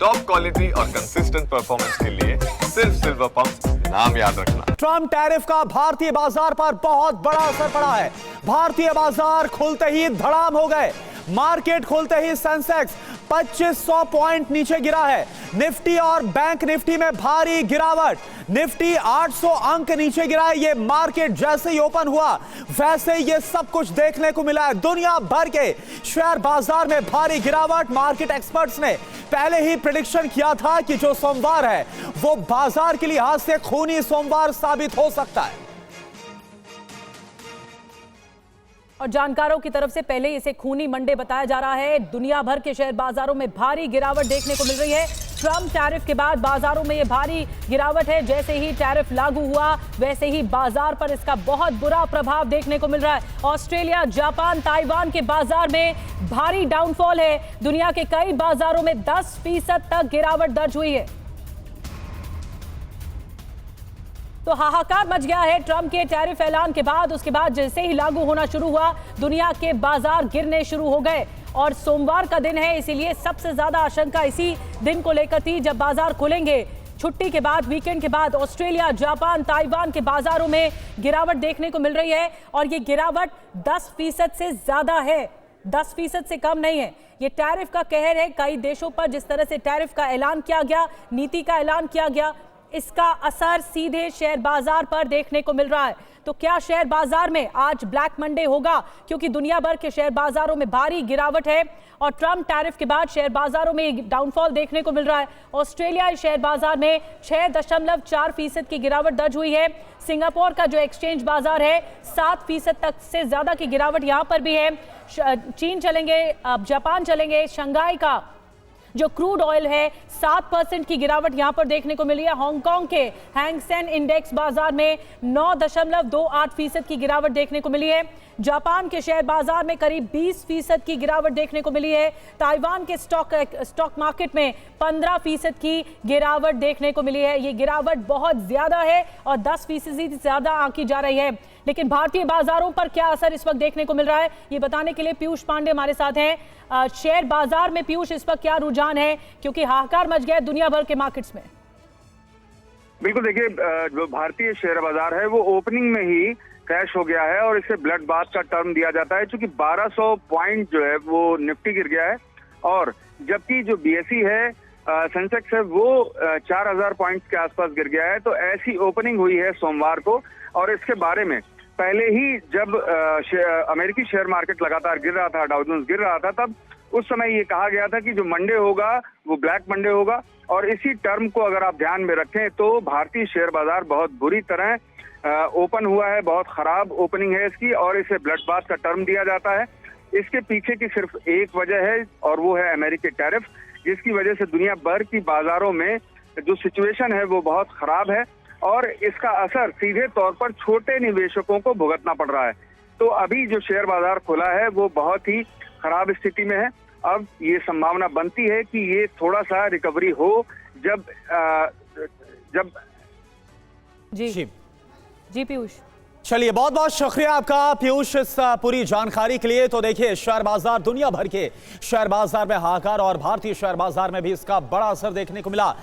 Top quality और consistent performance के लिए सिर्फ सिल्वर पंप नाम याद रखना। ट्रम्प टैरिफ का भारतीय बाजार पर बहुत बड़ा असर पड़ा है। भारतीय बाजार खुलते ही धड़ाम हो गए। मार्केट खुलते ही सेंसेक्स 2500 पॉइंट नीचे गिरा है। निफ्टी और बैंक निफ्टी में भारी गिरावट। निफ्टी 800 अंक नीचे गिरा है। ये मार्केट जैसे ही ओपन हुआ वैसे ही ये सब कुछ देखने को मिला है। दुनिया भर के शेयर बाजार में भारी गिरावट। मार्केट एक्सपर्ट्स ने पहले ही प्रेडिक्शन किया था कि जो सोमवार है वो बाजार के लिहाज से खूनी सोमवार साबित हो सकता है। और जानकारों की तरफ से पहले इसे खूनी मंडे बताया जा रहा है। दुनिया भर के शेयर बाजारों में भारी गिरावट देखने को मिल रही है। ट्रम्प टैरिफ के बाद बाजारों में ये भारी गिरावट है। जैसे ही टैरिफ लागू हुआ वैसे ही बाजार पर इसका बहुत बुरा प्रभाव देखने को मिल रहा है। ऑस्ट्रेलिया, जापान, ताइवान के बाजार में भारी डाउनफॉल है। दुनिया के कई बाजारों में 10% तक गिरावट दर्ज हुई है। तो हाहाकार मच गया है ट्रम्प के टैरिफ ऐलान के बाद। उसके बाद जैसे ही लागू होना शुरू हुआ दुनिया के बाजार गिरने शुरू हो गए। और सोमवार का दिन है, इसीलिए सबसे ज्यादा आशंका इसी दिन को लेकर थी जब बाजार खुलेंगे। छुट्टी के बाद, वीकेंड के बाद ऑस्ट्रेलिया, जापान, ताइवान के बाजारों में गिरावट देखने को मिल रही है। और ये गिरावट 10% से ज्यादा है, 10% से कम नहीं है। ये टैरिफ का कहर है। कई देशों पर जिस तरह से टैरिफ का ऐलान किया गया, नीति का ऐलान किया गया, इसका असर सीधे शेयर बाजार पर देखने को मिल रहा है। तो क्या शेयर बाजार में आज ब्लैक मंडे होगा? क्योंकि दुनिया भर के शेयर बाजारों में भारी गिरावट है और ट्रम्प टैरिफ के बाद शेयर बाजारों में डाउनफॉल देखने को मिल रहा है। ऑस्ट्रेलिया शेयर बाजार में 6.4% की गिरावट दर्ज हुई है। सिंगापुर का जो एक्सचेंज बाजार है 7% तक से ज्यादा की गिरावट यहां पर भी है। चीन चलेंगे, जापान चलेंगे। शंघाई का जो क्रूड ऑयल है 7% की गिरावट यहां पर देखने को मिली है। हांगकांग के हैंग सेंग इंडेक्स बाजार में 9.28% की गिरावट देखने को मिली है। जापान के शेयर बाजार में करीब 20% की गिरावट देखने को मिली है। ताइवान के स्टॉक मार्केट में 15% की गिरावट देखने को मिली है। ये गिरावट बहुत ज्यादा है और 10% से ज्यादा आंकी जा रही है। लेकिन भारतीय बाजारों पर क्या असर इस वक्त देखने को मिल रहा है, ये बताने के लिए पीयूष पांडे हमारे साथ हैं। शेयर बाजार में पीयूष इस वक्त क्या रुझान है, क्योंकि हाहाकार मच गया है दुनिया भर के मार्केट्स में? बिल्कुल, देखिए जो भारतीय शेयर बाजार है वो ओपनिंग में ही क्रैश हो गया है और इसे ब्लड बाथ का टर्म दिया जाता है, क्योंकि 1200 पॉइंट जो है वो निफ्टी गिर गया है। और जबकि जो बीएसई है, सेंसेक्स है, वो 4000 पॉइंट्स के आसपास गिर गया है। तो ऐसी ओपनिंग हुई है सोमवार को। और इसके बारे में पहले ही जब अमेरिकी शेयर मार्केट लगातार गिर रहा था, डाउ जोन्स गिर रहा था, तब उस समय ये कहा गया था कि जो मंडे होगा वो ब्लैक मंडे होगा। और इसी टर्म को अगर आप ध्यान में रखें तो भारतीय शेयर बाजार बहुत बुरी तरह ओपन हुआ है। बहुत खराब ओपनिंग है इसकी और इसे ब्लड बाथ का टर्म दिया जाता है। इसके पीछे की सिर्फ एक वजह है और वो है अमेरिकी टैरिफ, जिसकी वजह से दुनिया भर की बाजारों में जो सिचुएशन है वो बहुत खराब है और इसका असर सीधे तौर पर छोटे निवेशकों को भुगतना पड़ रहा है। तो अभी जो शेयर बाजार खुला है वो बहुत ही खराब स्थिति में है। अब ये संभावना बनती है कि ये थोड़ा सा रिकवरी हो जब जी पीयूष। चलिए, बहुत बहुत शुक्रिया आपका पीयूष इस पूरी जानकारी के लिए। तो देखिए, शेयर बाजार, दुनिया भर के शेयर बाजार में हाहाकार और भारतीय शेयर बाजार में भी इसका बड़ा असर देखने को मिला।